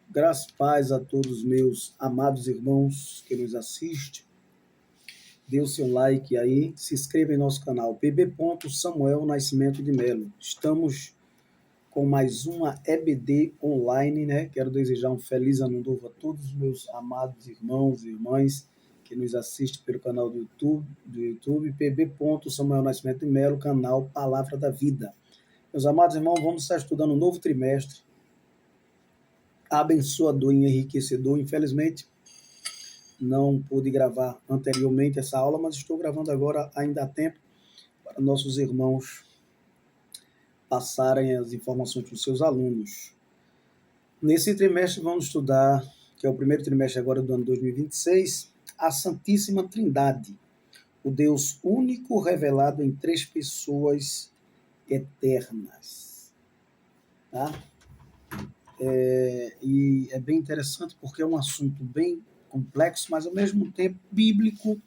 Graças e paz a todos meus amados irmãos que nos assistem. Dê o seu like aí, se inscreva em nosso canal, pb. Samuel Nascimento de Melo. Estamos com mais uma EBD online, né? Quero desejar um feliz ano novo a todos os meus amados irmãos e irmãs que nos assistem pelo canal do YouTube, pb. Samuel Nascimento de Melo, canal Palavra da Vida. Meus amados irmãos, vamos estar estudando um novo trimestre, abençoador e enriquecedor. Infelizmente, não pude gravar anteriormente essa aula, mas estou gravando agora, ainda há tempo, para nossos irmãos passarem as informações para os seus alunos. Nesse trimestre vamos estudar, que é o primeiro trimestre agora do ano 2026, a Santíssima Trindade, o Deus único revelado em três pessoas eternas. Tá? E é bem interessante porque é um assunto bem complexo, mas ao mesmo tempo bíblico,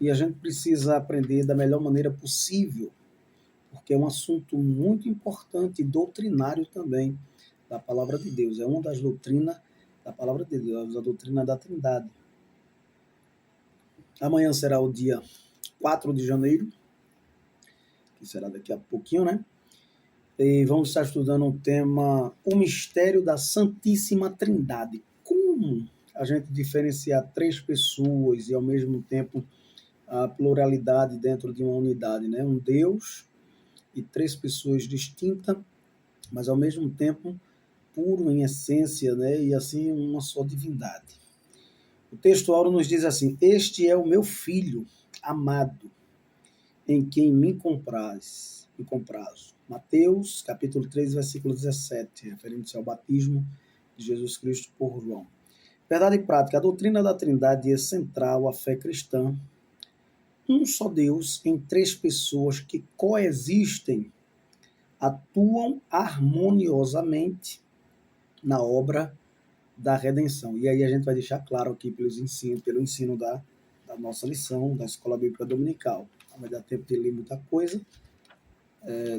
e a gente precisa aprender da melhor maneira possível, porque é um assunto muito importante e doutrinário também da palavra de Deus. É uma das doutrinas da palavra de Deus, a doutrina da Trindade. Amanhã será o dia 4 de janeiro, que será daqui a pouquinho, né? E vamos estar estudando o tema, o mistério da Santíssima Trindade. Como a gente diferenciar três pessoas e, ao mesmo tempo, a pluralidade dentro de uma unidade, né? Um Deus e três pessoas distintas, mas, ao mesmo tempo, puro em essência, né? E, assim, uma só divindade. O texto áureo nos diz assim: este é o meu filho amado, em quem me comprazo. Mateus, capítulo 3, versículo 17, referindo-se ao batismo de Jesus Cristo por João. Verdade prática, a doutrina da Trindade é central à fé cristã. Um só Deus em três pessoas que coexistem, atuam harmoniosamente na obra da redenção. E aí a gente vai deixar claro aqui pelo ensino da nossa lição, da Escola Bíblica Dominical. Não vai dar tempo de ler muita coisa,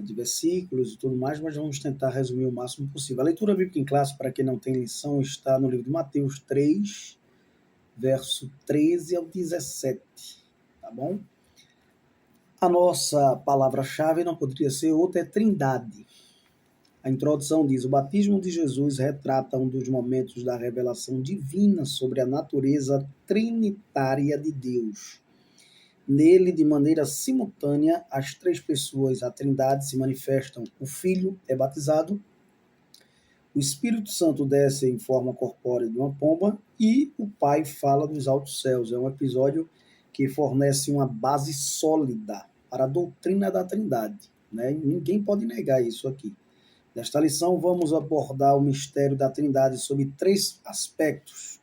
de versículos e tudo mais, mas vamos tentar resumir o máximo possível. A leitura bíblica em classe, para quem não tem lição, está no livro de Mateus 3, verso 13 ao 17, tá bom? A nossa palavra-chave não poderia ser outra, é Trindade. A introdução diz: o batismo de Jesus retrata um dos momentos da revelação divina sobre a natureza trinitária de Deus. Nele, de maneira simultânea, as três pessoas, a Trindade, se manifestam. O Filho é batizado, o Espírito Santo desce em forma corpórea de uma pomba e o Pai fala dos altos céus. É um episódio que fornece uma base sólida para a doutrina da Trindade, né? Ninguém pode negar isso aqui. Nesta lição, vamos abordar o mistério da Trindade sob três aspectos: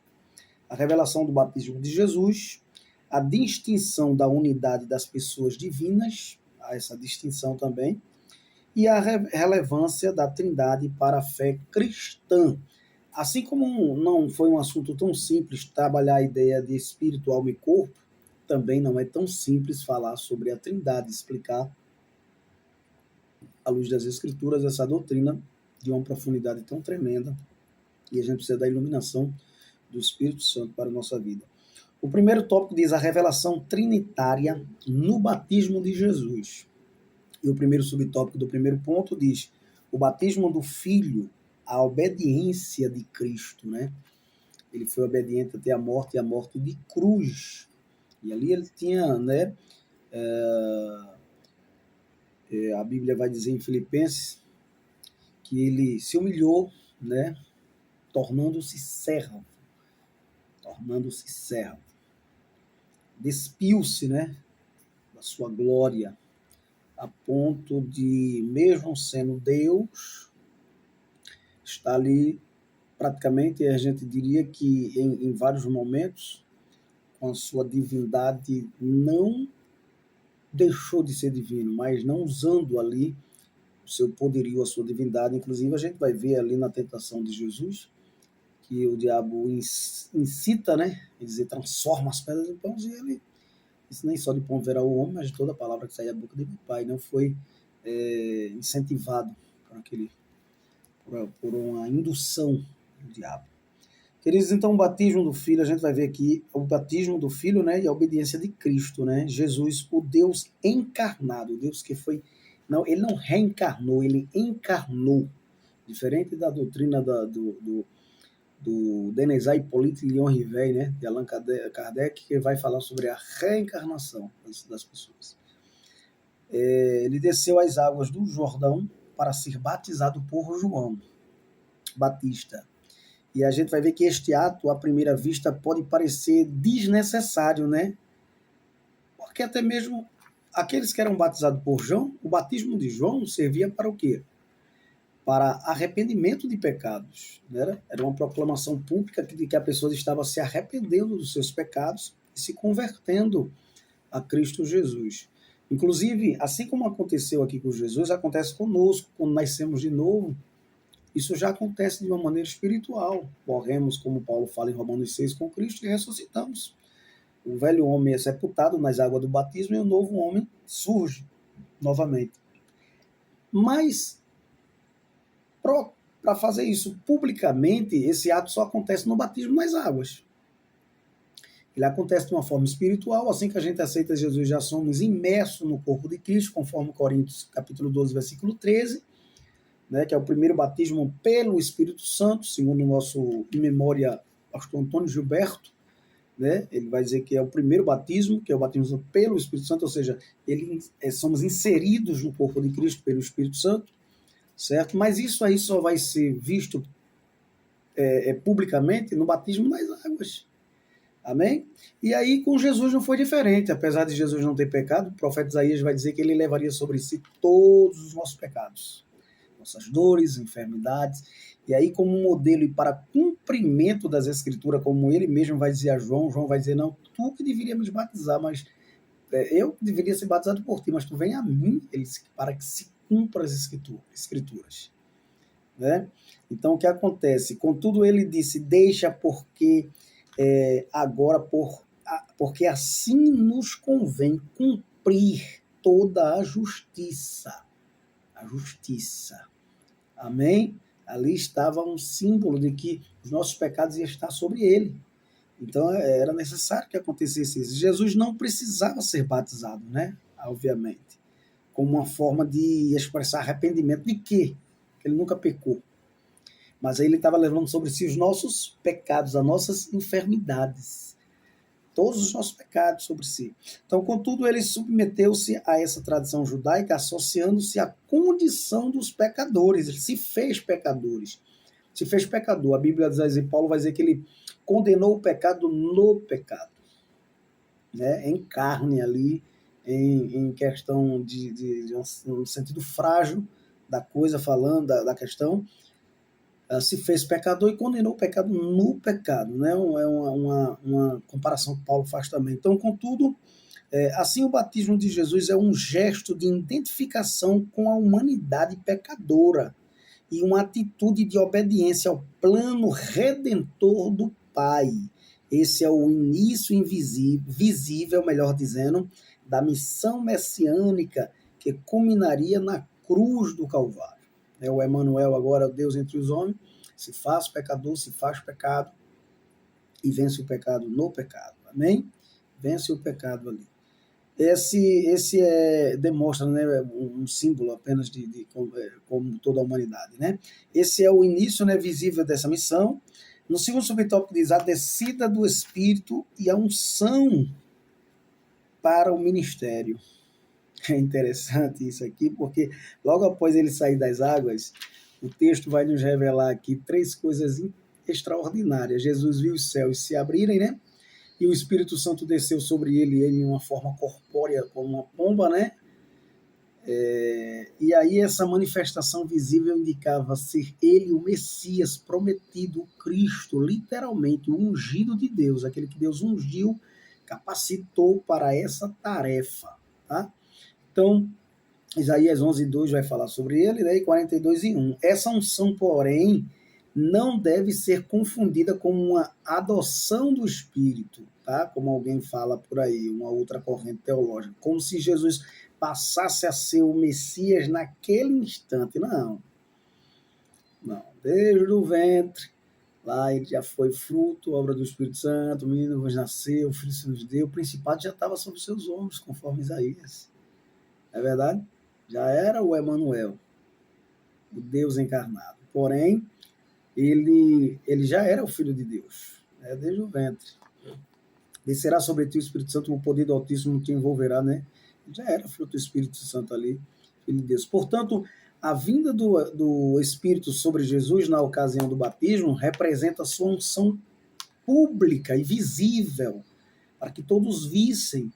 a revelação do batismo de Jesus, a distinção da unidade das pessoas divinas, há essa distinção também, e a relevância da Trindade para a fé cristã. Assim como não foi um assunto tão simples trabalhar a ideia de espírito, alma e corpo, também não é tão simples falar sobre a Trindade, explicar, à luz das Escrituras, essa doutrina de uma profundidade tão tremenda, e a gente precisa da iluminação do Espírito Santo para a nossa vida. O primeiro tópico diz a revelação trinitária no batismo de Jesus. E o primeiro subtópico do primeiro ponto diz o batismo do Filho, a obediência de Cristo, né? Ele foi obediente até a morte, e a morte de cruz. E ali ele tinha, né? A Bíblia vai dizer em Filipenses que ele se humilhou, né? Tornando-se servo. Despiu-se, né? Da sua glória, a ponto de, mesmo sendo Deus, está ali praticamente, a gente diria que em vários momentos, com a sua divindade, não deixou de ser divino, mas não usando ali o seu poderio, a sua divindade. Inclusive, a gente vai ver ali na tentação de Jesus, que o diabo incita, né? Quer dizer, transforma as pedras em pães, e ele, isso nem só de pão verá o homem, mas de toda a palavra que sai da boca de meu Pai. Não foi incentivado por uma indução do diabo. Queridos, então o batismo do Filho, a gente vai ver aqui o batismo do Filho, né, e a obediência de Cristo, né? Jesus, o Deus encarnado, o Deus que foi... Não, ele não reencarnou, ele encarnou. Diferente da doutrina do Denis Hippolyte Leon-Rivet, né, de Allan Kardec, que vai falar sobre a reencarnação das pessoas. Ele desceu às águas do Jordão para ser batizado por João Batista. E a gente vai ver que este ato, à primeira vista, pode parecer desnecessário, né? Porque até mesmo aqueles que eram batizados por João, o batismo de João servia para o quê? Para arrependimento de pecados. Né? Era uma proclamação pública de que a pessoa estava se arrependendo dos seus pecados e se convertendo a Cristo Jesus. Inclusive, assim como aconteceu aqui com Jesus, acontece conosco, quando nascemos de novo. Isso já acontece de uma maneira espiritual. Morremos, como Paulo fala em Romanos 6, com Cristo e ressuscitamos. O velho homem é sepultado nas águas do batismo e o novo homem surge novamente. Mas, para fazer isso publicamente, esse ato só acontece no batismo nas águas. Ele acontece de uma forma espiritual, assim que a gente aceita Jesus, já somos imersos no corpo de Cristo, conforme Coríntios capítulo 12, versículo 13, né, que é o primeiro batismo pelo Espírito Santo, segundo o nosso, em memória, pastor Antônio Gilberto, né, ele vai dizer que é o primeiro batismo, que é o batismo pelo Espírito Santo, ou seja, somos inseridos no corpo de Cristo pelo Espírito Santo, certo? Mas isso aí só vai ser visto publicamente no batismo nas águas. Amém? E aí com Jesus não foi diferente, apesar de Jesus não ter pecado, o profeta Isaías vai dizer que ele levaria sobre si todos os nossos pecados, nossas dores, enfermidades, e aí como modelo e para cumprimento das escrituras, como ele mesmo vai dizer a João, João vai dizer, não, tu que deveria me batizar, mas eu deveria ser batizado por ti, mas tu vem a mim, para que se cumpra as escrituras. Né? Então o que acontece? Contudo ele disse, deixa porque agora, porque assim nos convém cumprir toda a justiça. A justiça. Amém? Ali estava um símbolo de que os nossos pecados iam estar sobre ele. Então era necessário que acontecesse isso. Jesus não precisava ser batizado, né? Obviamente. Como uma forma de expressar arrependimento de quê? Ele nunca pecou. Mas aí ele estava levando sobre si os nossos pecados, as nossas enfermidades. Todos os nossos pecados sobre si. Então, contudo, ele submeteu-se a essa tradição judaica, associando-se à condição dos pecadores. Ele se fez pecadores. Se fez pecador. A Bíblia diz, e Paulo vai dizer que ele condenou o pecado no pecado. Né? Em carne ali, em questão de um sentido frágil da coisa, falando da questão, se fez pecador e condenou o pecado no pecado. Né? É uma comparação que Paulo faz também. Então, contudo, assim o batismo de Jesus é um gesto de identificação com a humanidade pecadora e uma atitude de obediência ao plano redentor do Pai. Esse é o início visível, melhor dizendo, da missão messiânica que culminaria na cruz do Calvário. O Emmanuel, agora Deus entre os homens, se faz pecador, se faz pecado e vence o pecado no pecado. Amém? Vence o pecado ali. Esse demonstra, né, um símbolo apenas de como toda a humanidade. Né? Esse é o início, né, visível dessa missão. No segundo subtópico diz a descida do Espírito e a unção para o ministério. É interessante isso aqui, porque logo após ele sair das águas, o texto vai nos revelar aqui três coisas extraordinárias. Jesus viu os céus se abrirem, né? E o Espírito Santo desceu sobre ele em uma forma corpórea, como uma pomba, né? E aí essa manifestação visível indicava ser ele o Messias prometido, o Cristo, literalmente, o ungido de Deus, aquele que Deus ungiu, capacitou para essa tarefa, tá? Então, Isaías 11:2 vai falar sobre ele, né? E 42:1. Essa unção, porém, não deve ser confundida com uma adoção do Espírito, tá? Como alguém fala por aí, uma outra corrente teológica, como se Jesus passasse a ser o Messias naquele instante. Não. Desde o ventre, Lá ele já foi fruto, obra do Espírito Santo, o menino vos nasceu, o filho se nos deu, o principado já estava sobre os seus ombros, conforme Isaías. Não é verdade? Já era o Emanuel, o Deus encarnado. Porém, ele já era o Filho de Deus, né? Desde o ventre. Descerá sobre ti o Espírito Santo, o poder do Altíssimo te envolverá, né? Já era fruto do Espírito Santo ali, Filho de Deus. Portanto, a vinda do Espírito sobre Jesus na ocasião do batismo representa a sua unção pública e visível, para que todos vissem,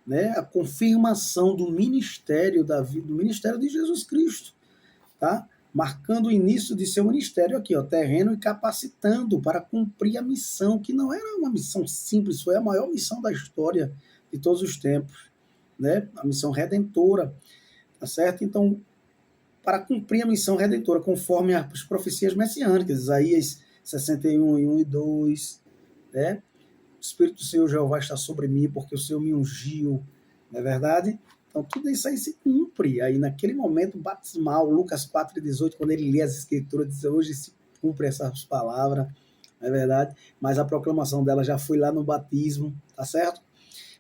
né, a confirmação do ministério do ministério de Jesus Cristo, tá? Marcando o início de seu ministério aqui, ó, terreno, e capacitando para cumprir a missão, que não era uma missão simples, foi a maior missão da história de todos os tempos, né? A missão redentora, tá certo? Então, para cumprir a missão redentora, conforme as profecias messiânicas, Isaías 61, 1 e 2, né? O Espírito do Senhor Jeová está sobre mim, porque o Senhor me ungiu, não é verdade? Então, tudo isso aí se cumpre. Aí, naquele momento batismal, Lucas 4,18, quando ele lê as Escrituras, diz: hoje se cumpre essas palavras, não é verdade? Mas a proclamação dela já foi lá no batismo, tá certo?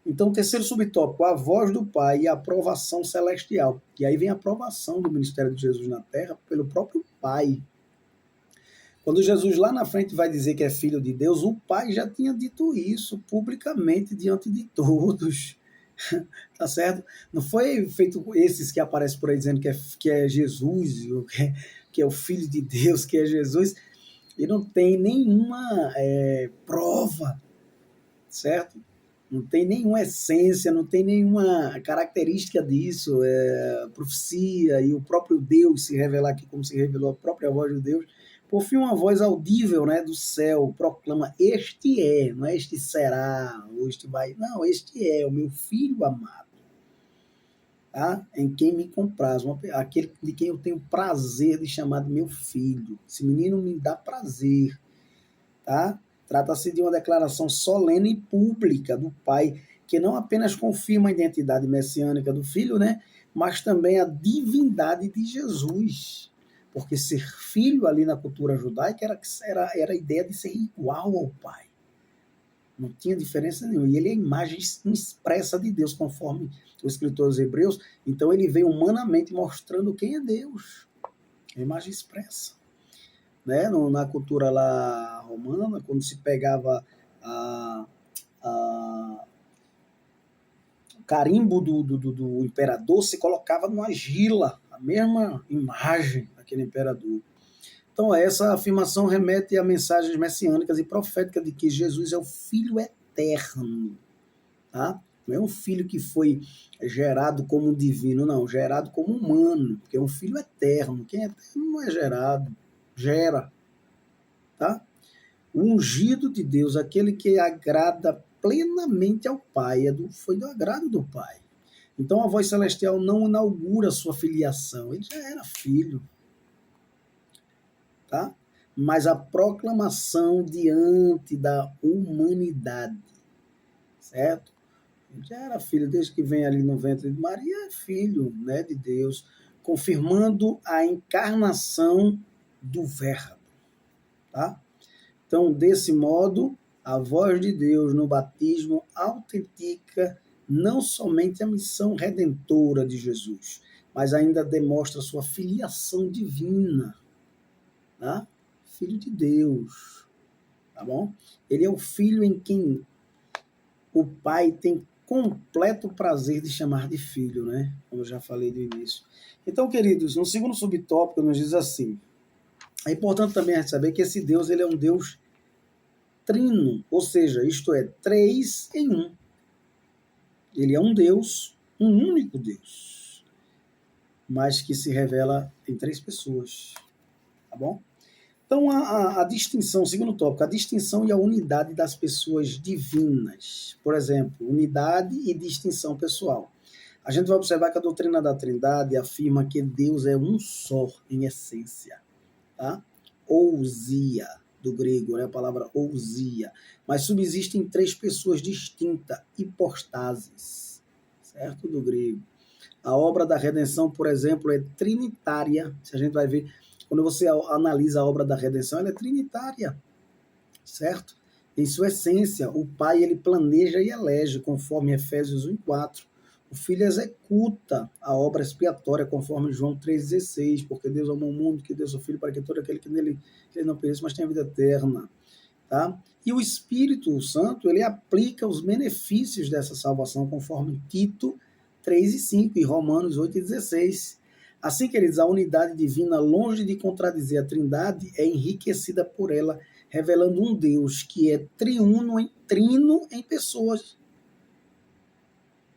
Então, o terceiro subtópico, a voz do Pai e a aprovação celestial. E aí vem a aprovação do ministério de Jesus na Terra pelo próprio Pai. Quando Jesus lá na frente vai dizer que é filho de Deus, o Pai já tinha dito isso publicamente diante de todos. Tá certo? Não foi feito esses que aparecem por aí dizendo que é Jesus, que é o Filho de Deus, que é Jesus, e não tem nenhuma prova, certo? Não tem nenhuma essência, não tem nenhuma característica disso, profecia e o próprio Deus se revelar aqui como se revelou a própria voz de Deus. Por fim, uma voz audível, né, do céu proclama: este é, não é este será, ou este vai, não, este é o meu filho amado, tá? Em quem me compraz, aquele de quem eu tenho prazer de chamar de meu filho. Esse menino me dá prazer, tá? Trata-se de uma declaração solene e pública do Pai, que não apenas confirma a identidade messiânica do Filho, né, mas também a divindade de Jesus. Porque ser filho ali na cultura judaica era a ideia de ser igual ao Pai. Não tinha diferença nenhuma. E ele é a imagem expressa de Deus, conforme o escritor dos Hebreus. Então ele vem humanamente mostrando quem é Deus. A imagem expressa. Né? Na cultura lá romana, quando se pegava o carimbo do imperador, se colocava numa argila, a mesma imagem daquele imperador. Então, essa afirmação remete a mensagens messiânicas e proféticas de que Jesus é o Filho eterno. Tá? Não é um filho que foi gerado como divino, não, gerado como humano, porque é um filho eterno. Quem é eterno não é gerado, gera. Tá? O ungido de Deus, aquele que agrada plenamente ao Pai, foi do agrado do Pai. Então a voz celestial não inaugura sua filiação, ele já era filho. Tá? Mas a proclamação diante da humanidade, certo? Ele já era filho, desde que vem ali no ventre de Maria, é filho, né, de Deus, confirmando a encarnação do Verbo. Tá? Então, desse modo, a voz de Deus no batismo autentica não somente a missão redentora de Jesus, mas ainda demonstra sua filiação divina. Tá? Filho de Deus. Tá bom? Ele é o filho em quem o Pai tem completo prazer de chamar de filho, né? Como eu já falei do início. Então, queridos, no segundo subtópico nos diz assim: é importante também a gente saber que esse Deus, ele é um Deus trino, ou seja, isto é, 3 em 1. Ele é um Deus, um único Deus, mas que se revela em 3 pessoas. Tá bom? Então, a distinção, segundo tópico, a distinção e a unidade das pessoas divinas. Por exemplo, unidade e distinção pessoal. A gente vai observar que a doutrina da Trindade afirma que Deus é um só em essência. Tá? Ousia, do grego, né? A palavra ousia. Mas subsistem 3 pessoas distintas, hipostases, certo? Do grego. A obra da redenção, por exemplo, é trinitária. Se a gente vai ver, quando você analisa a obra da redenção, ela é trinitária. certo? Em sua essência, o Pai ele planeja e elege, conforme Efésios 1:4. O Filho executa a obra expiatória, conforme João 3,16, porque Deus amou o mundo, que deu seu Filho para que todo aquele que nele não pereça, mas tenha vida eterna. Tá? E o Espírito Santo, ele aplica os benefícios dessa salvação, conforme Tito 3:5 e Romanos 8:16. Assim, queridos, a unidade divina, longe de contradizer a Trindade, é enriquecida por ela, revelando um Deus que é trino em pessoas.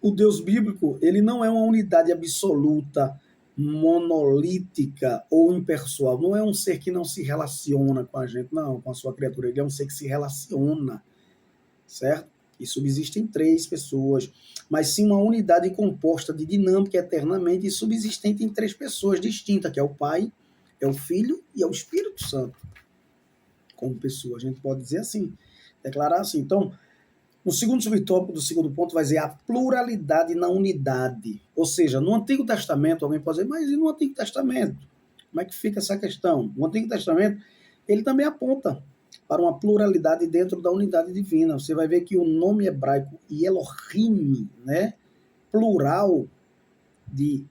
O Deus bíblico, ele não é uma unidade absoluta, monolítica ou impessoal. Não é um ser que não se relaciona com a gente, não, com a sua criatura. Ele é um ser que se relaciona, certo? E subsiste em 3 pessoas, mas sim uma unidade composta de dinâmica eternamente e subsistente em 3 pessoas distintas, que é o Pai, é o Filho e é o Espírito Santo. Como pessoa, a gente pode dizer assim, declarar assim. Então, no segundo subtópico do segundo ponto vai dizer a pluralidade na unidade. Ou seja, no Antigo Testamento, alguém pode dizer, mas e no Antigo Testamento? Como é que fica essa questão? No Antigo Testamento, ele também aponta para uma pluralidade dentro da unidade divina. Você vai ver que o nome hebraico Elohim, né, plural de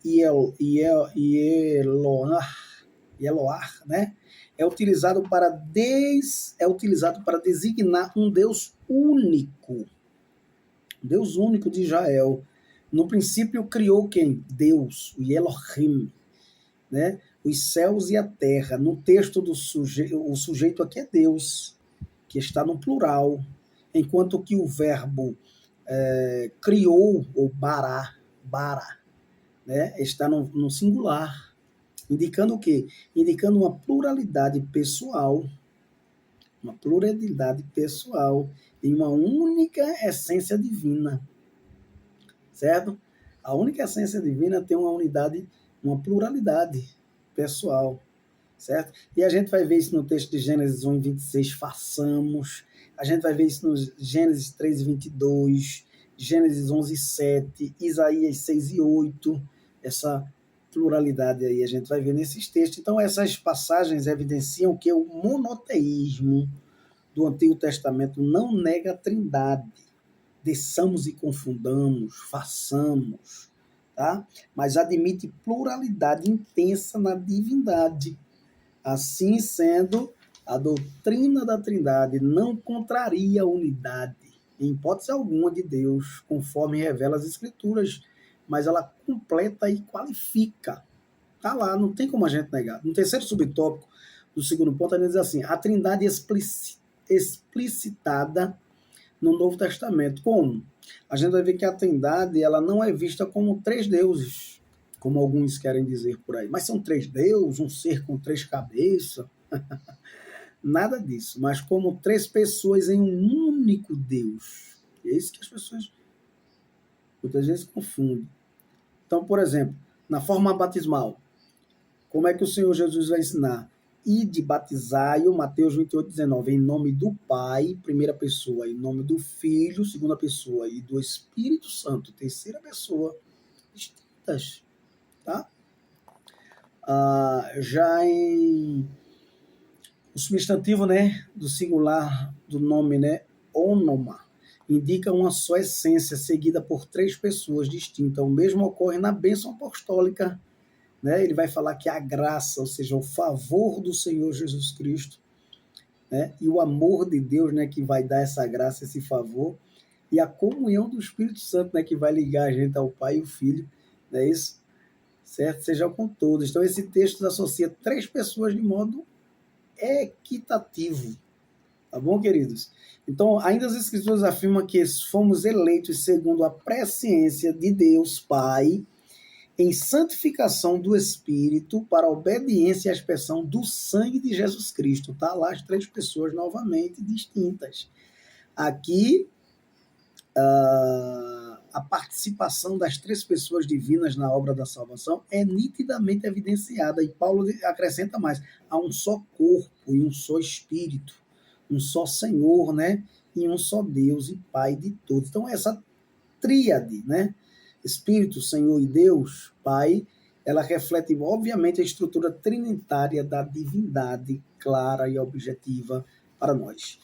Eloar, né, é utilizado para designar um Deus único. Deus único de Israel. No princípio criou quem? Deus, o Elohim, né? Os céus e a terra. No texto do o sujeito aqui é Deus, que está no plural, enquanto que o verbo criou, ou bara, né? Está no singular. Indicando o quê? Indicando uma pluralidade pessoal em uma única essência divina, certo? A única essência divina tem uma unidade, uma pluralidade pessoal, certo? E a gente vai ver isso no texto de Gênesis 1:26, façamos. A gente vai ver isso no Gênesis 3:22, Gênesis 11:7, Isaías 6:8, essa pluralidade aí a gente vai ver nesses textos. Então essas passagens evidenciam que o monoteísmo do Antigo Testamento não nega a Trindade. Desçamos e confundamos, façamos, tá? Mas admite pluralidade intensa na divindade. Assim sendo, a doutrina da Trindade não contraria a unidade, em hipótese alguma, de Deus, conforme revela as Escrituras, mas ela completa e qualifica. Está lá, não tem como a gente negar. No terceiro subtópico do segundo ponto, ele diz assim, a Trindade explicitada no Novo Testamento. Como? A gente vai ver que a Trindade ela não é vista como 3 deuses, como alguns querem dizer por aí. Mas são 3 deuses, um ser com 3 cabeças. Nada disso, mas como 3 pessoas em um único Deus. É isso que as pessoas muitas vezes confundem. Então, por exemplo, na forma batismal, como é que o Senhor Jesus vai ensinar? E de batizai, o Mateus 28:19, em nome do Pai, primeira pessoa, em nome do Filho, segunda pessoa, e do Espírito Santo, terceira pessoa, distintas, tá? Já em o substantivo, né, do singular do nome, né, ônoma, indica uma só essência, seguida por 3 pessoas distintas. O mesmo ocorre na bênção apostólica, né? Ele vai falar que a graça, ou seja, o favor do Senhor Jesus Cristo, né? E o amor de Deus, né, que vai dar essa graça, esse favor, e a comunhão do Espírito Santo, né, que vai ligar a gente ao Pai e ao Filho, não é isso? Certo? Seja com todos. Então, esse texto associa 3 pessoas de modo equitativo. Tá bom, queridos? Então, ainda as Escrituras afirmam que fomos eleitos segundo a presciência de Deus Pai, em santificação do Espírito para a obediência e a expressão do sangue de Jesus Cristo. Está lá as 3 pessoas novamente distintas. Aqui, a participação das 3 pessoas divinas na obra da salvação é nitidamente evidenciada. E Paulo acrescenta mais. Há um só corpo e um só Espírito, um só Senhor, né? E um só Deus e Pai de todos. Então, essa tríade, né? Espírito, Senhor e Deus, Pai, ela reflete, obviamente, a estrutura trinitária da divindade clara e objetiva para nós.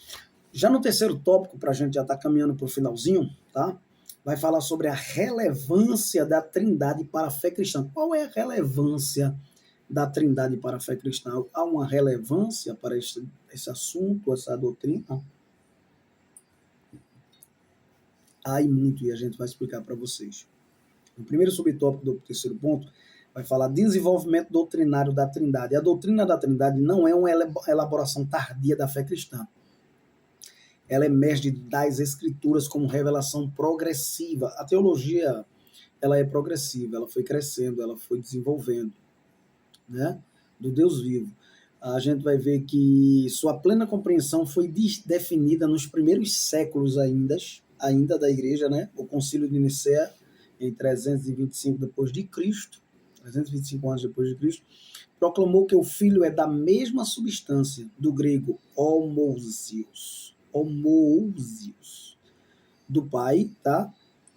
Já no terceiro tópico, para a gente já estar caminhando para o finalzinho, tá? Vai falar sobre a relevância da Trindade para a fé cristã. Qual é a relevância da Trindade para a fé cristã? Há uma relevância para esse assunto, essa doutrina? Há e muito, e a gente vai explicar para vocês. O primeiro subtópico do terceiro ponto vai falar desenvolvimento doutrinário da Trindade. A doutrina da Trindade não é uma elaboração tardia da fé cristã. Ela emerge das Escrituras como revelação progressiva. A teologia, ela é progressiva, ela foi crescendo, ela foi desenvolvendo, né? Do Deus vivo. A gente vai ver que sua plena compreensão foi definida nos primeiros séculos ainda da igreja, né? O Concílio de Nicéia, em 325 depois de Cristo, 325 anos depois de Cristo, proclamou que o Filho é da mesma substância, do grego homousios, do Pai, tá?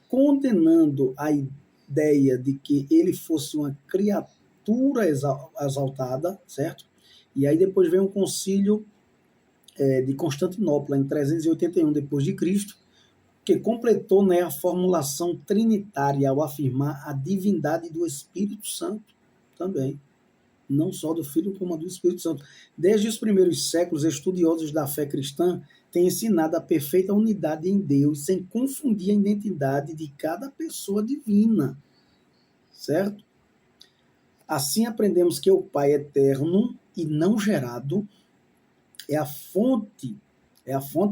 Condenando a ideia de que ele fosse uma criatura exaltada, certo? E aí depois vem o concílio de Constantinopla, em 381 depois de Cristo, que completou, né, a formulação trinitária ao afirmar a divindade do Espírito Santo também. Não só do Filho, como a do Espírito Santo. Desde os primeiros séculos, estudiosos da fé cristã têm ensinado a perfeita unidade em Deus, sem confundir a identidade de cada pessoa divina, certo? Assim aprendemos que o Pai eterno e não gerado é a fonte,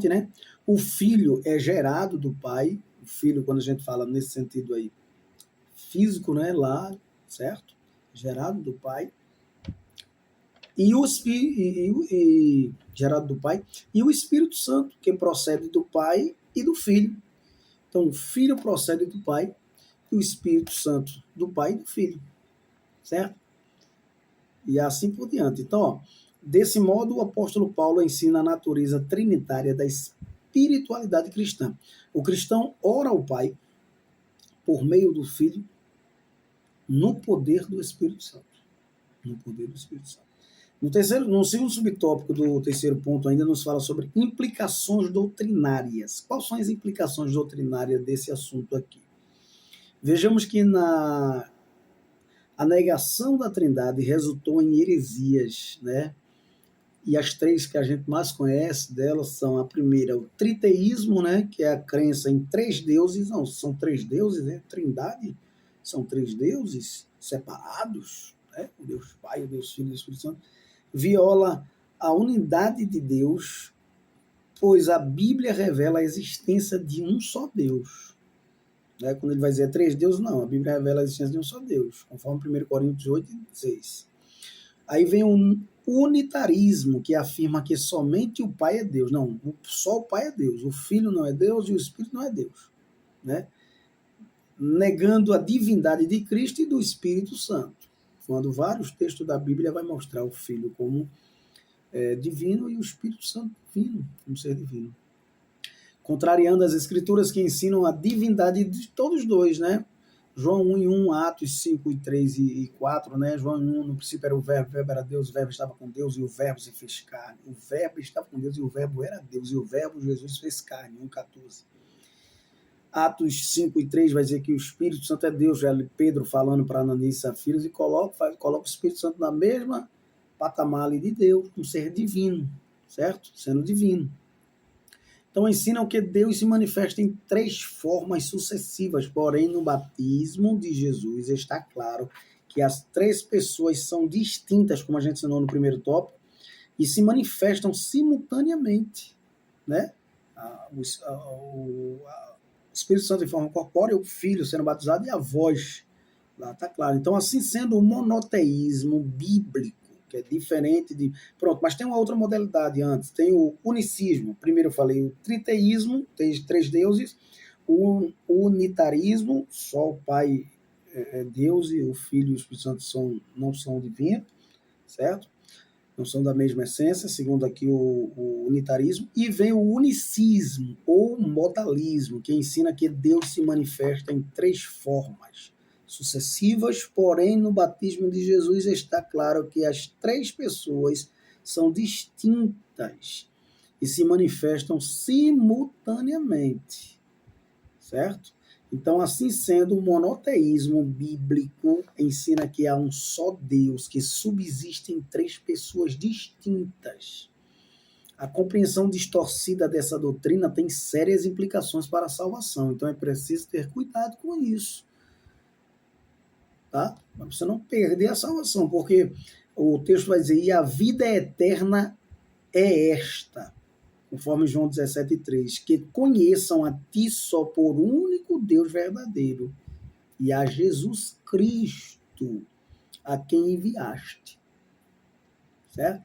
né? O Filho é gerado do Pai, o Filho, quando a gente fala nesse sentido aí, físico, né, lá, certo? Gerado do Pai. Gerado do Pai, e o Espírito Santo, que procede do Pai e do Filho. Então, o Filho procede do Pai, e o Espírito Santo do Pai e do Filho, certo? E assim por diante. Então, ó, desse modo, o apóstolo Paulo ensina a natureza trinitária da espiritualidade cristã. O cristão ora ao Pai por meio do Filho, no poder do Espírito Santo. No poder do Espírito Santo. No segundo subtópico do terceiro ponto, ainda nos fala sobre implicações doutrinárias. Quais são as implicações doutrinárias desse assunto aqui? Vejamos que a negação da Trindade resultou em heresias, né? E as três que a gente mais conhece delas são: a primeira, o triteísmo, né? Que é a crença em três deuses. Não, são três deuses, né? Trindade são três deuses separados, né? O Deus Pai, o Deus Filho e o Espírito Santo. Viola a unidade de Deus, pois a Bíblia revela a existência de um só Deus. Né? Quando ele vai dizer três deuses, não, a Bíblia revela a existência de um só Deus, conforme 1 Coríntios 8 e 16. Aí vem o unitarismo, que afirma que somente o Pai é Deus. Não, só o Pai é Deus, o Filho não é Deus e o Espírito não é Deus. Né? Negando a divindade de Cristo e do Espírito Santo. Quando vários textos da Bíblia vai mostrar o Filho como divino e o Espírito Santo divino, como ser divino. Contrariando as Escrituras que ensinam a divindade de todos dois, né? João 1 e 1, Atos 5 e 3 e 4, né? João 1, no princípio era o verbo era Deus, o verbo estava com Deus e o verbo se fez carne. O verbo estava com Deus e o verbo era Deus e o verbo Jesus fez carne, 1,14. Atos 5 e 3 vai dizer que o Espírito Santo é Deus, já Pedro falando para Ananias e Safira, e coloca o Espírito Santo na mesma patamar ali de Deus, um ser divino, certo? Sendo divino. Então ensinam que Deus se manifesta em três formas sucessivas, porém no batismo de Jesus está claro que as três pessoas são distintas, como a gente ensinou no primeiro tópico, e se manifestam simultaneamente, né? O Espírito Santo em forma corpórea, o Filho sendo batizado e a voz, lá está claro. Então, assim sendo o monoteísmo bíblico, que é diferente de... Pronto, mas tem uma outra modalidade antes, tem o unicismo. Primeiro eu falei o triteísmo, tem três deuses, o unitarismo, só o Pai é Deus e o Filho e o Espírito Santo não são divinos, certo? Não são da mesma essência, segundo aqui o unitarismo, e vem o unicismo, ou modalismo, que ensina que Deus se manifesta em três formas sucessivas, porém no batismo de Jesus está claro que as três pessoas são distintas e se manifestam simultaneamente, certo? Então, assim sendo, o monoteísmo bíblico ensina que há um só Deus que subsiste em três pessoas distintas. A compreensão distorcida dessa doutrina tem sérias implicações para a salvação, então é preciso ter cuidado com isso, tá? Para você não perder a salvação, porque o texto vai dizer, e a vida eterna é esta, conforme João 17,3, que conheçam a ti só por único Deus verdadeiro e a Jesus Cristo, a quem enviaste. Certo?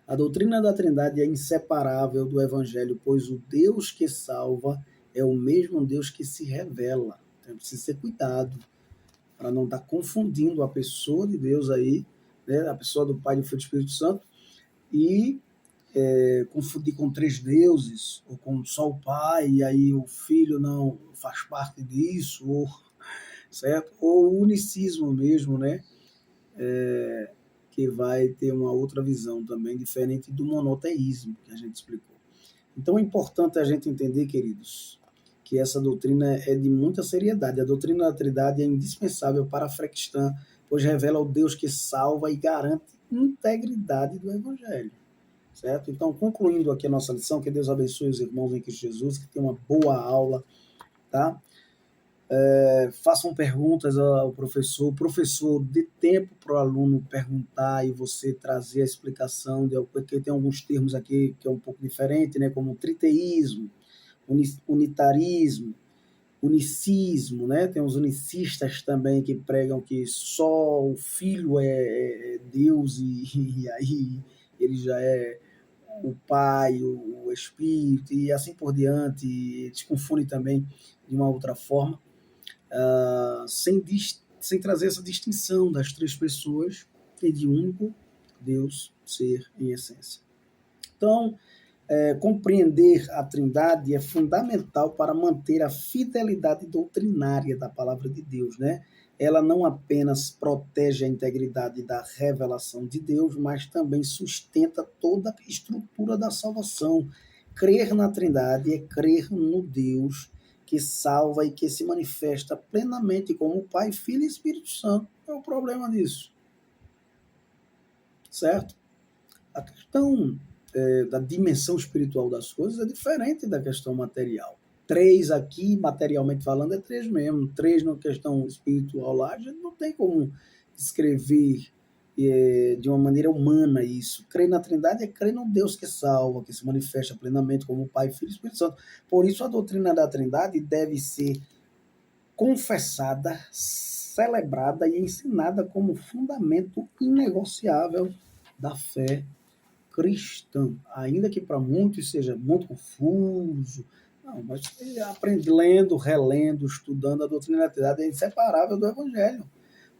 A doutrina da Trindade é inseparável do Evangelho, pois o Deus que salva é o mesmo Deus que se revela. Então precisa ter cuidado para não estar confundindo a pessoa de Deus aí, né, a pessoa do Pai, do Filho e do Espírito Santo, e confundir com três deuses, ou com só o Pai, e aí o Filho não faz parte disso, ou, certo? Ou o unicismo mesmo, né? Que vai ter uma outra visão também, diferente do monoteísmo que a gente explicou. Então é importante a gente entender, queridos, que essa doutrina é de muita seriedade. A doutrina da Trindade é indispensável para a fé cristã, pois revela o Deus que salva e garante a integridade do Evangelho. Certo? Então, concluindo aqui a nossa lição, que Deus abençoe os irmãos em Cristo Jesus, que tenham uma boa aula, tá? Façam perguntas ao professor. O professor dê tempo para o aluno perguntar e você trazer a explicação, porque tem alguns termos aqui que é um pouco diferente, né? Como triteísmo, unitarismo, unicismo, né? Tem os unicistas também que pregam que só o Filho é Deus e aí ele já é o Pai, o Espírito e assim por diante. Eles confundem também de uma outra forma, sem trazer essa distinção das três pessoas e de um único Deus ser em essência. Então, compreender a Trindade é fundamental para manter a fidelidade doutrinária da palavra de Deus, né? Ela não apenas protege a integridade da revelação de Deus, mas também sustenta toda a estrutura da salvação. Crer na Trindade é crer no Deus que salva e que se manifesta plenamente como Pai, Filho e Espírito Santo. Qual é o problema disso? Certo? A questão da dimensão espiritual das coisas é diferente da questão material. Três aqui, materialmente falando, é três mesmo. Três na questão espiritual lá, a gente não tem como descrever de uma maneira humana isso. Crer na Trindade é crer no Deus que salva, que se manifesta plenamente como Pai, Filho e Espírito Santo. Por isso, a doutrina da Trindade deve ser confessada, celebrada e ensinada como fundamento inegociável da fé cristã, ainda que para muitos seja muito confuso. Não, mas aprendendo, relendo, estudando a doutrina da Trindade é inseparável do Evangelho,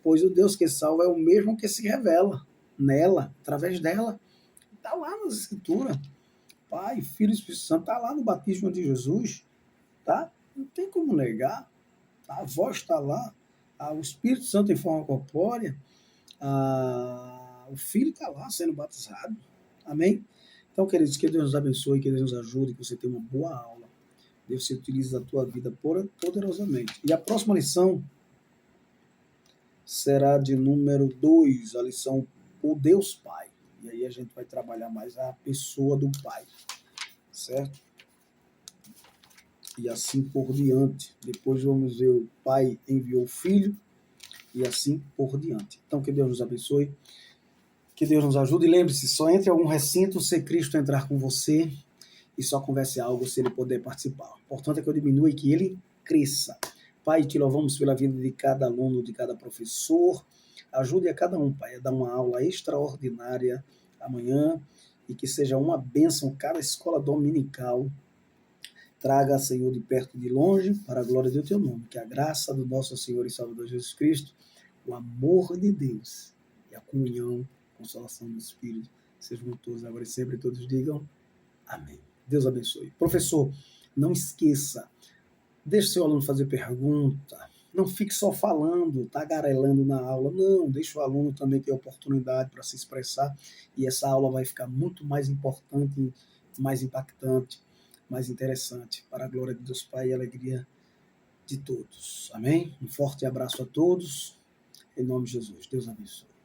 pois o Deus que salva é o mesmo que se revela nela, através dela. Está lá nas Escrituras. Pai, Filho e Espírito Santo, está lá no batismo de Jesus. Tá? Não tem como negar. A voz está lá, o Espírito Santo em forma corpórea, o Filho está lá sendo batizado. Amém? Então, queridos, que Deus nos abençoe, que Deus nos ajude, que você tenha uma boa aula. Deus se utilize da tua vida poderosamente. E a próxima lição será de número 2, a lição O Deus Pai. E aí a gente vai trabalhar mais a pessoa do Pai, certo? E assim por diante. Depois vamos ver o Pai enviou o Filho e assim por diante. Então, que Deus nos abençoe, que Deus nos ajude. E lembre-se, só entre algum recinto se Cristo entrar com você e só converse algo se ele puder participar. O importante é que eu diminua e que ele cresça. Pai, te louvamos pela vida de cada aluno, de cada professor. Ajude a cada um, Pai, a dar uma aula extraordinária amanhã e que seja uma bênção cada escola dominical. Traga, Senhor, de perto e de longe, para a glória do teu nome. Que a graça do nosso Senhor e Salvador Jesus Cristo, o amor de Deus e a comunhão, a consolação do Espírito sejam todos agora e sempre. Todos digam amém. Deus abençoe. Professor, não esqueça, deixe seu aluno fazer pergunta, não fique só falando, tagarelando na aula, não, deixe o aluno também ter oportunidade para se expressar e essa aula vai ficar muito mais importante mais impactante, mais interessante, para a glória de Deus Pai e a alegria de todos. Amém? Um forte abraço a todos, em nome de Jesus. Deus abençoe.